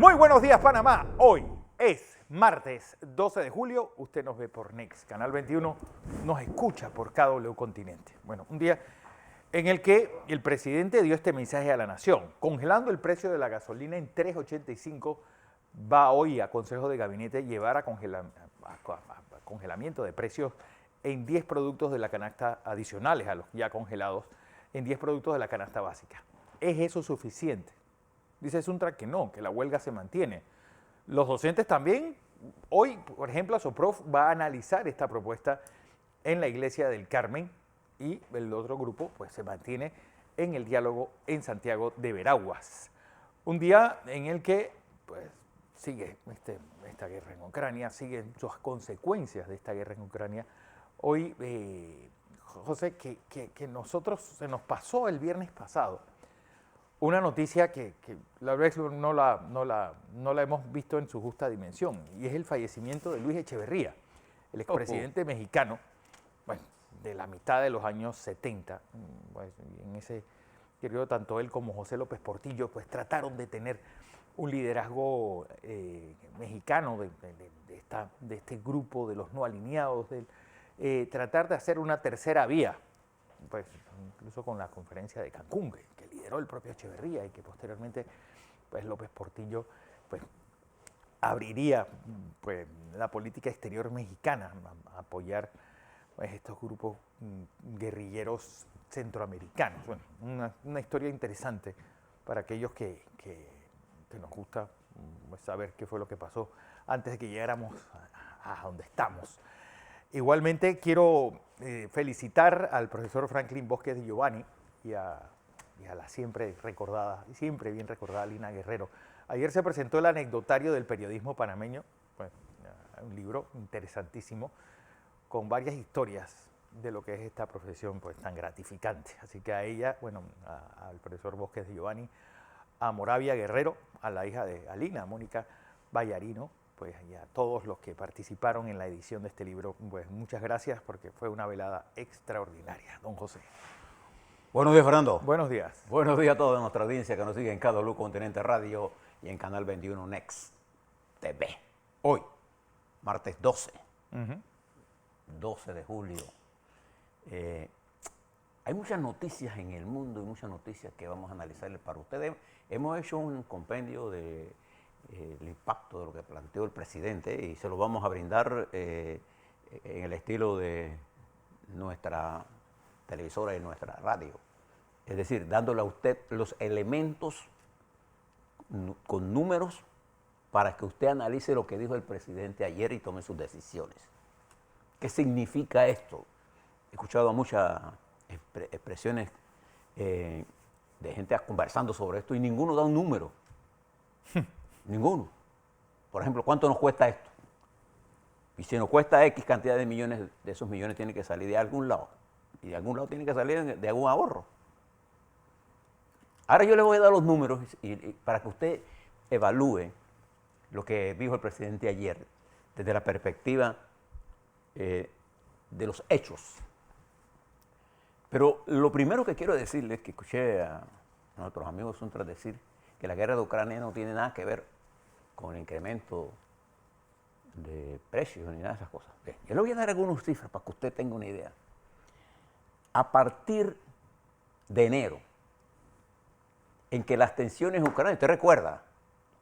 Muy buenos días, Panamá. Hoy es martes 12 de julio. Usted nos ve por Next, Canal 21, nos escucha por KW Continente. Bueno, un día en el que el presidente dio este mensaje a la nación, congelando el precio de la gasolina en 3.85, va hoy a Consejo de Gabinete llevar a congelamiento de precios en 10 productos de la canasta adicionales a los ya congelados, en 10 productos de la canasta básica. ¿Es eso suficiente? Dice Suntra que no, que la huelga se mantiene. Los docentes también, hoy, por ejemplo, Asoprof va a analizar esta propuesta en la Iglesia del Carmen y el otro grupo pues se mantiene en el diálogo en Santiago de Veraguas. Un día en el que pues sigue esta guerra en Ucrania, siguen sus consecuencias de esta guerra en Ucrania. Hoy, José, que nosotros se nos pasó el viernes pasado una noticia que la vez no la hemos visto en su justa dimensión, y es el fallecimiento de Luis Echeverría, el expresidente mexicano, bueno, de la mitad de los años 70. Pues, en ese periodo, tanto él como José López Portillo pues trataron de tener un liderazgo mexicano de este grupo de los no alineados, tratar de hacer una tercera vía, pues incluso con la conferencia de Cancún, que lideró el propio Echeverría y que posteriormente pues López Portillo pues abriría pues la política exterior mexicana a apoyar pues estos grupos guerrilleros centroamericanos. Bueno, una historia interesante para aquellos que nos gusta pues, saber qué fue lo que pasó antes de que llegáramos a donde estamos. Igualmente quiero felicitar al profesor Franklin Vázquez de Giovanni y a la siempre bien recordada Lina Guerrero. Ayer se presentó el anecdotario del periodismo panameño, pues, un libro interesantísimo con varias historias de lo que es esta profesión pues, tan gratificante. Así que a ella, bueno, al profesor Vázquez de Giovanni, a Moravia Guerrero, a la hija de Alina, Mónica Vallarino, pues y a todos los que participaron en la edición de este libro, pues muchas gracias porque fue una velada extraordinaria. Don José. Buenos días, Fernando. Buenos días. Buenos días a toda nuestra audiencia que nos sigue en KW Continente Radio y en Canal 21 Next TV. Hoy, martes 12, 12 de julio. Hay muchas noticias en el mundo y muchas noticias que vamos a analizarles para ustedes. Hemos hecho un compendio de el impacto de lo que planteó el presidente y se lo vamos a brindar en el estilo de nuestra televisora y nuestra radio. Es decir, dándole a usted los elementos con números para que usted analice lo que dijo el presidente ayer y tome sus decisiones. ¿Qué significa esto? He escuchado muchas expresiones de gente conversando sobre esto y ninguno da un número. Ninguno. Por ejemplo, ¿cuánto nos cuesta esto? Y si nos cuesta X cantidad de millones, de esos millones tienen que salir de algún lado. Y de algún lado tienen que salir de algún ahorro. Ahora yo le voy a dar los números para que usted evalúe lo que dijo el presidente ayer desde la perspectiva de los hechos. Pero lo primero que quiero decirles, que escuché a nuestros amigos Suntra decir que la guerra de Ucrania no tiene nada que ver con el incremento de precios ni nada de esas cosas. Bien, yo le voy a dar algunas cifras para que usted tenga una idea. A partir de enero, en que las tensiones en Ucrania, usted recuerda,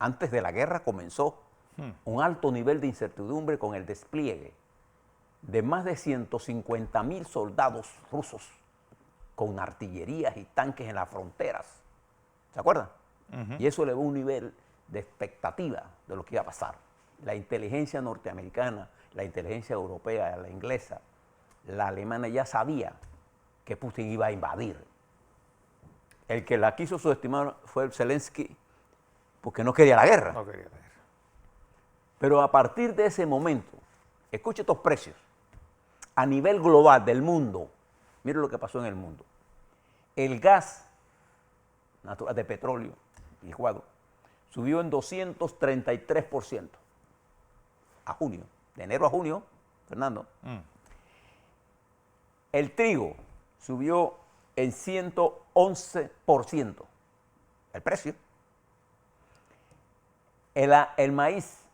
antes de la guerra comenzó un alto nivel de incertidumbre con el despliegue de más de 150,000 soldados rusos con artillerías y tanques en las fronteras. ¿Se acuerdan? Y eso elevó un nivel de expectativa de lo que iba a pasar. La inteligencia norteamericana, la inteligencia europea, la inglesa, la alemana ya sabía que Putin iba a invadir. El que la quiso subestimar fue Zelensky porque no quería la guerra. No quería la guerra. Pero a partir de ese momento, escuche estos precios, a nivel global del mundo, mire lo que pasó en el mundo. El gas natural de petróleo licuado subió en 233% a junio, de enero a junio, Fernando. El trigo subió en 111% el precio. El maíz,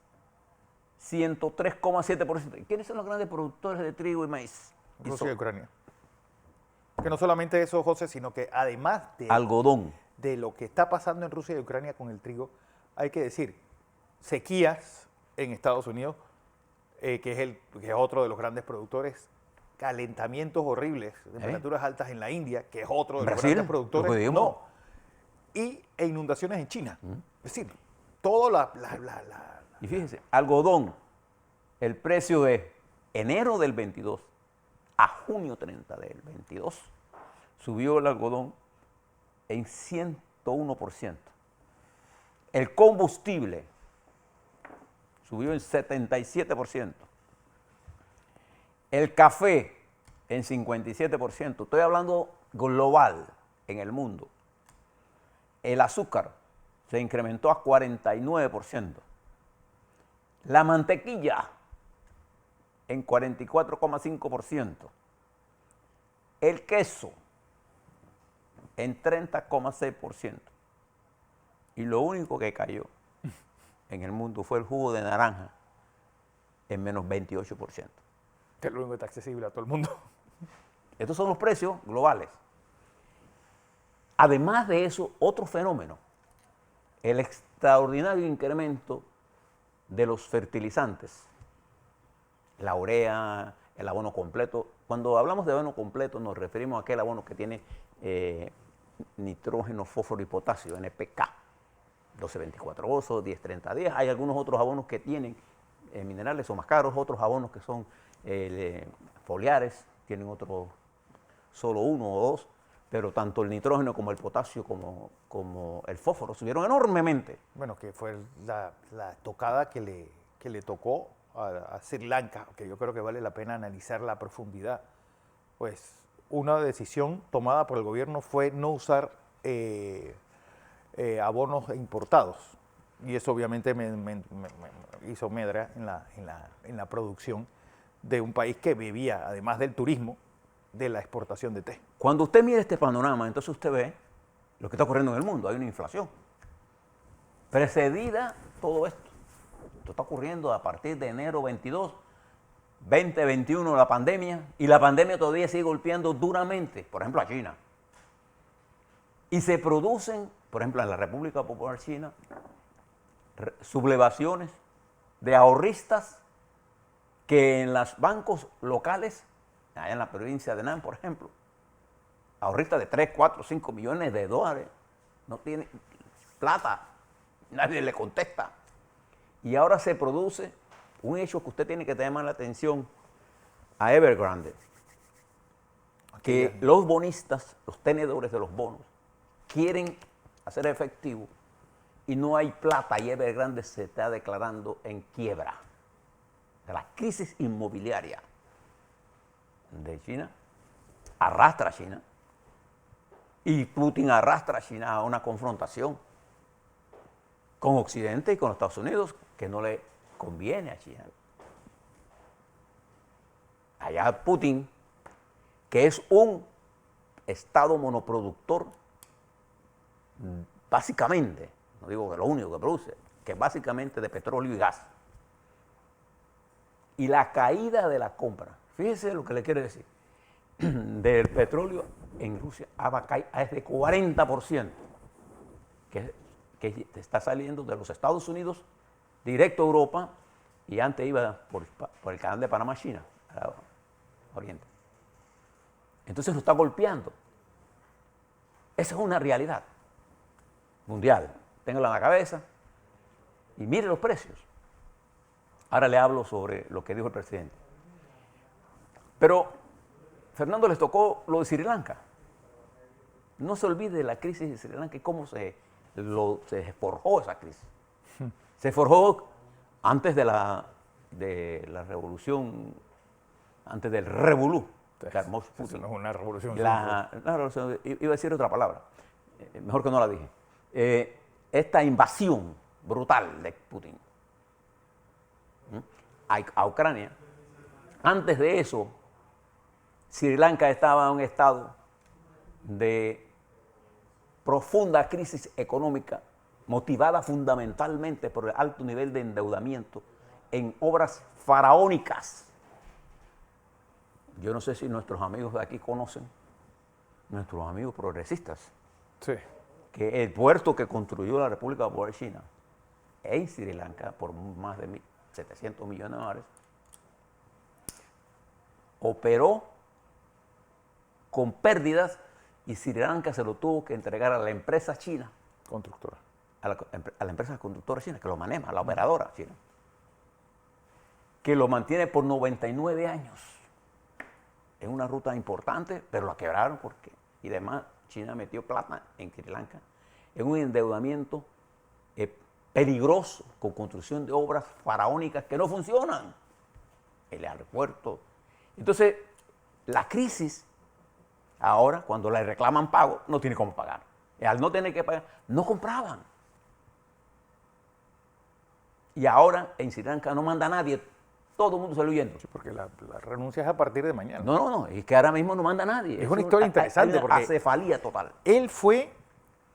103,7%. ¿Quiénes son los grandes productores de trigo y maíz? Rusia y Ucrania. Que no solamente eso, José, sino que además Algodón. de lo que está pasando en Rusia y Ucrania con el trigo, hay que decir, sequías en Estados Unidos, que es otro de los grandes productores, calentamientos horribles, temperaturas altas en la India, que es otro de los Brasil, grandes productores, no, e inundaciones en China. Es decir, todo Y fíjense, algodón, el precio de enero del 22 a junio 30 del 22, subió el algodón en 101%. El combustible subió en 77%. El café en 57%. Estoy hablando global, en el mundo. El azúcar se incrementó a 49%. La mantequilla en 44,5%. El queso en 30,6%. Y lo único que cayó en el mundo fue el jugo de naranja en menos 28%. Que es lo único que está accesible a todo el mundo. Estos son los precios globales. Además de eso, otro fenómeno, el extraordinario incremento de los fertilizantes, la urea, el abono completo. Cuando hablamos de abono completo nos referimos a aquel abono que tiene nitrógeno, fósforo y potasio, NPK, 1224-oso, 1030-10. Hay algunos otros abonos que tienen minerales, son más caros, otros abonos que son foliares, tienen otro, solo uno o dos, pero tanto el nitrógeno como el potasio como el fósforo subieron enormemente. Bueno, que fue la tocada que le tocó a Sri Lanka, que yo creo que vale la pena analizar la profundidad. Pues una decisión tomada por el gobierno fue no usar abonos importados, y eso obviamente me hizo medra en la producción de un país que vivía, además del turismo, de la exportación de té. Cuando usted mira este panorama, entonces usted ve lo que está ocurriendo en el mundo. Hay una inflación precedida todo esto. Esto está ocurriendo a partir de enero 22, 2021 la pandemia, y la pandemia todavía sigue golpeando duramente, por ejemplo, a China. Y se producen, por ejemplo, en la República Popular China, sublevaciones de ahorristas que en los bancos locales, allá en la provincia de Henan, por ejemplo, ahorristas de 3, 4, 5 millones de dólares, no tienen plata, nadie le contesta. Y ahora se produce un hecho que usted tiene que llamar la atención a Evergrande, que los bonistas, los tenedores de los bonos, quieren hacer efectivo y no hay plata, y Evergrande se está declarando en quiebra. La crisis inmobiliaria de China arrastra a China, y Putin arrastra a China a una confrontación con Occidente y con los Estados Unidos que no le conviene a China. Allá Putin, que es un estado monoproductor, básicamente, no digo que lo único que produce, que es básicamente de petróleo y gas. Y la caída de la compra, fíjese lo que le quiero decir, del petróleo en Rusia es de 40%, que está saliendo de los Estados Unidos directo a Europa, y antes iba por el canal de Panamá, China, a Oriente. Entonces lo está golpeando. Esa es una realidad mundial. Téngala en la cabeza y mire los precios. Ahora le hablo sobre lo que dijo el presidente. Pero Fernando, les tocó lo de Sri Lanka. No se olvide de la crisis de Sri Lanka y cómo se forjó esa crisis. Se forjó antes de la revolución, antes del revolú. Eso no es una revolución. Iba a decir otra palabra, mejor que no la dije. Esta invasión brutal de Putin a Ucrania. Antes de eso, Sri Lanka estaba en un estado de profunda crisis económica motivada fundamentalmente por el alto nivel de endeudamiento en obras faraónicas. Yo no sé si nuestros amigos de aquí conocen, nuestros amigos progresistas, Sí. que el puerto que construyó la República Popular China en Sri Lanka por más de 700 millones de dólares, operó con pérdidas y Sri Lanka se lo tuvo que entregar a la empresa china, Constructora. a la empresa constructora china, que lo maneja, a la operadora china, que lo mantiene por 99 años. Es una ruta importante, pero la quebraron porque, y además China metió plata en Sri Lanka, en un endeudamiento peligroso, con construcción de obras faraónicas que no funcionan, el aeropuerto. Entonces, la crisis, ahora, cuando le reclaman pago, no tiene cómo pagar. Y al no tener que pagar, no compraban. Y ahora en Sri Lanka no manda nadie, todo el mundo sale huyendo. Sí, porque la renuncia es a partir de mañana. No, es que ahora mismo no manda nadie. Es una historia interesante hay una porque acefalía total. él fue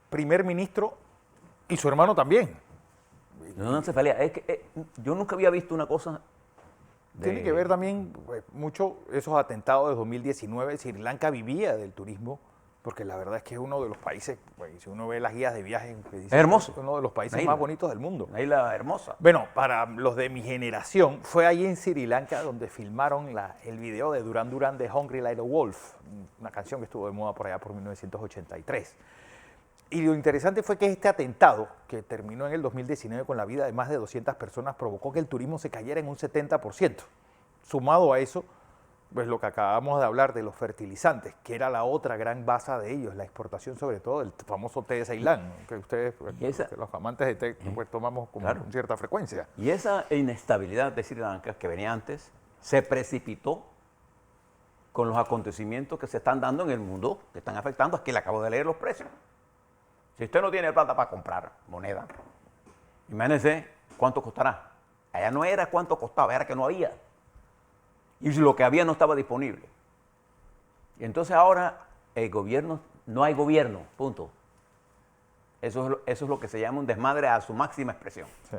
primer ministro y su hermano también. No acefalía. Es que yo nunca había visto una cosa Tiene que ver también pues, mucho esos atentados de 2019. Sri Lanka vivía del turismo, porque la verdad es que es uno de los países, pues, si uno ve las guías de viaje, pues, dice, es hermoso. es uno de los países Una isla. más bonitos del mundo. Una isla hermosa. Bueno, para los de mi generación, fue ahí en Sri Lanka donde filmaron el video de Duran Duran de Hungry Like a Wolf, una canción que estuvo de moda por allá por 1983. Y lo interesante fue que este atentado, que terminó en el 2019 con la vida de más de 200 personas, provocó que el turismo se cayera en un 70%. Sumado a eso, pues lo que acabamos de hablar de los fertilizantes, que era la otra gran base de ellos, la exportación sobre todo del famoso té de Ceilán, ¿no? Que ustedes, que los amantes de té, pues tomamos con cierta frecuencia. Y esa inestabilidad de Sri Lanka, que venía antes, se precipitó con los acontecimientos que se están dando en el mundo, que están afectando. Aquí le acabo de leer los precios. Si usted no tiene plata para comprar moneda, imagínense cuánto costará. Allá no era cuánto costaba, era que no había. Y lo que había no estaba disponible. Y entonces ahora el gobierno, no hay gobierno, punto. Eso es lo que se llama un desmadre a su máxima expresión. Sí.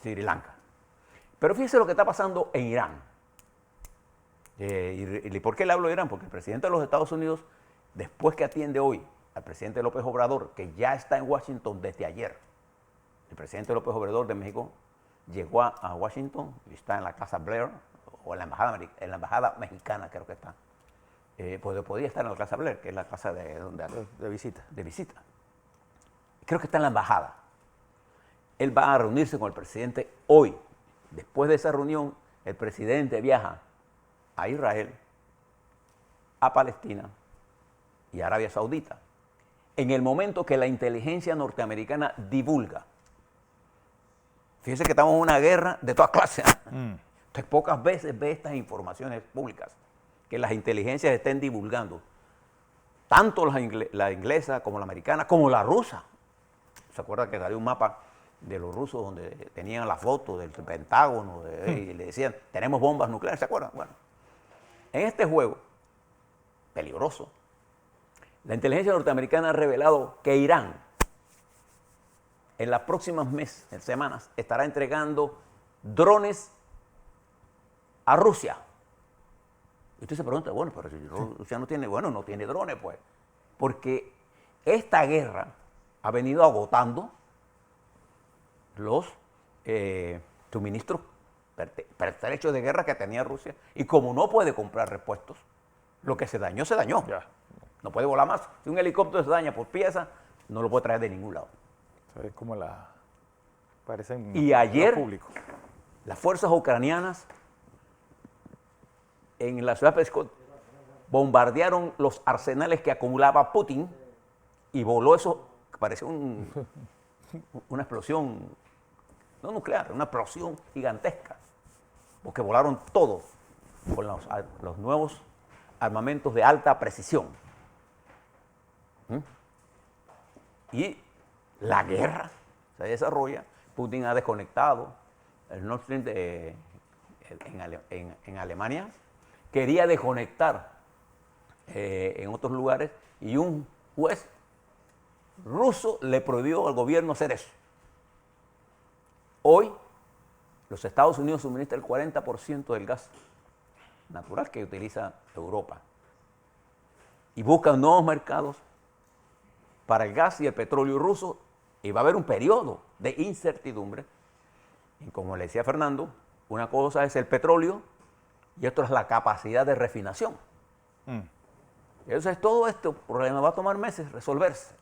Sri Lanka. Pero fíjese lo que está pasando en Irán. ¿Y por qué le hablo de Irán? Porque el presidente de los Estados Unidos, después que atiende hoy al presidente López Obrador, que ya está en Washington desde ayer, el presidente López Obrador de México llegó a Washington y está en la Casa Blair, o en la embajada mexicana creo que está. Pues podía estar en la Casa Blair, que es la casa de visita. Creo que está en la embajada. Él va a reunirse con el presidente hoy. Después de esa reunión, el presidente viaja a Israel, a Palestina y a Arabia Saudita. En el momento que la inteligencia norteamericana divulga. Fíjense que estamos en una guerra de todas clases. Entonces, pocas veces ve estas informaciones públicas, que las inteligencias estén divulgando, tanto la inglesa como la americana, como la rusa. ¿Se acuerdan que salió un mapa de los rusos donde tenían la foto del Pentágono y le decían, tenemos bombas nucleares? ¿Se acuerdan? Bueno, en este juego peligroso, la inteligencia norteamericana ha revelado que Irán, en las próximas semanas, estará entregando drones a Rusia. Y usted se pregunta, bueno, pero si Rusia no tiene drones, pues. Porque esta guerra ha venido agotando los suministros pertrechos de guerra que tenía Rusia. Y como no puede comprar repuestos, lo que se dañó, se dañó. Ya. No puede volar más. Si un helicóptero se daña por pieza, no lo puede traer de ningún lado. Es como parecen Y ayer, público. las fuerzas ucranianas en la ciudad de Pskov bombardearon los arsenales que acumulaba Putin y voló eso, que parecía una explosión, no nuclear, una explosión gigantesca, porque volaron todo con los nuevos armamentos de alta precisión. Y la guerra se desarrolla. Putin ha desconectado el Nord Stream en Alemania. Quería desconectar en otros lugares y un juez ruso le prohibió al gobierno hacer eso. Hoy, los Estados Unidos suministran el 40% del gas natural que utiliza Europa y buscan nuevos mercados para el gas y el petróleo ruso, y va a haber un periodo de incertidumbre. Y como le decía Fernando, una cosa es el petróleo y otra es la capacidad de refinación. Entonces todo este problema va a tomar meses resolverse.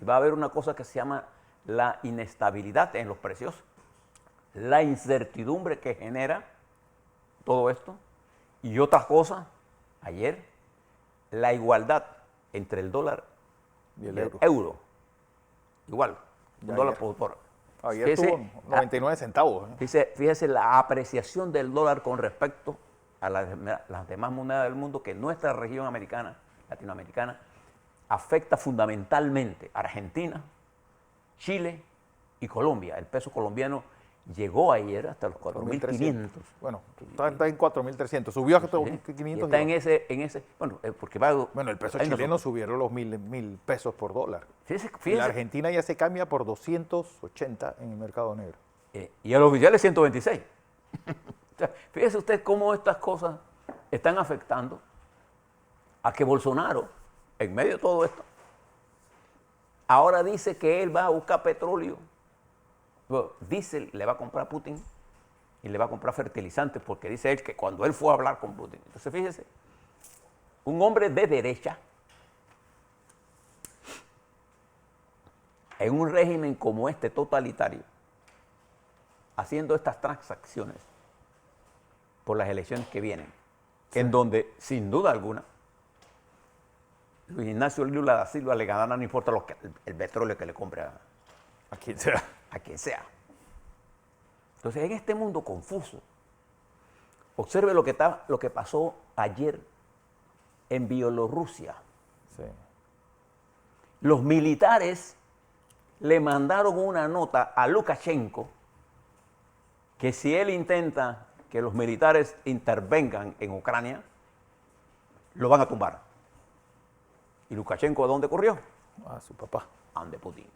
Y va a haber una cosa que se llama la inestabilidad en los precios, la incertidumbre que genera todo esto, y otra cosa, ayer, la igualdad entre el dólar y el euro. Igual, un dólar por dólar. Ayer estuvo 99 centavos. Fíjese la apreciación del dólar con respecto a las demás monedas del mundo, que nuestra región americana, latinoamericana, afecta fundamentalmente a Argentina, Chile y Colombia. El peso colombiano llegó ayer hasta los 4.500. Bueno, está en 4.300. Subió hasta 4.500. Está en ese, bueno, porque va... Bueno, el peso chileno subieron los 1.000 pesos por dólar. Fíjese. La Argentina ya se cambia por 280 en el mercado negro. Y al oficial es 126. O sea, fíjese usted cómo estas cosas están afectando a que Bolsonaro, en medio de todo esto, ahora dice que él va a buscar petróleo. Diésel le va a comprar a Putin y le va a comprar fertilizantes, porque dice él que cuando él fue a hablar con Putin. Entonces fíjese, un hombre de derecha, en un régimen como este totalitario, haciendo estas transacciones por las elecciones que vienen, en donde, sin duda alguna, Luis Ignacio Lula da Silva le ganará, no importa el petróleo que le compre a quien sea. A quien sea. Entonces, en este mundo confuso, observe lo que pasó ayer en Bielorrusia. Sí. Los militares le mandaron una nota a Lukashenko que si él intenta que los militares intervengan en Ucrania, lo van a tumbar. ¿Y Lukashenko a dónde corrió? A su papá. A donde Putin.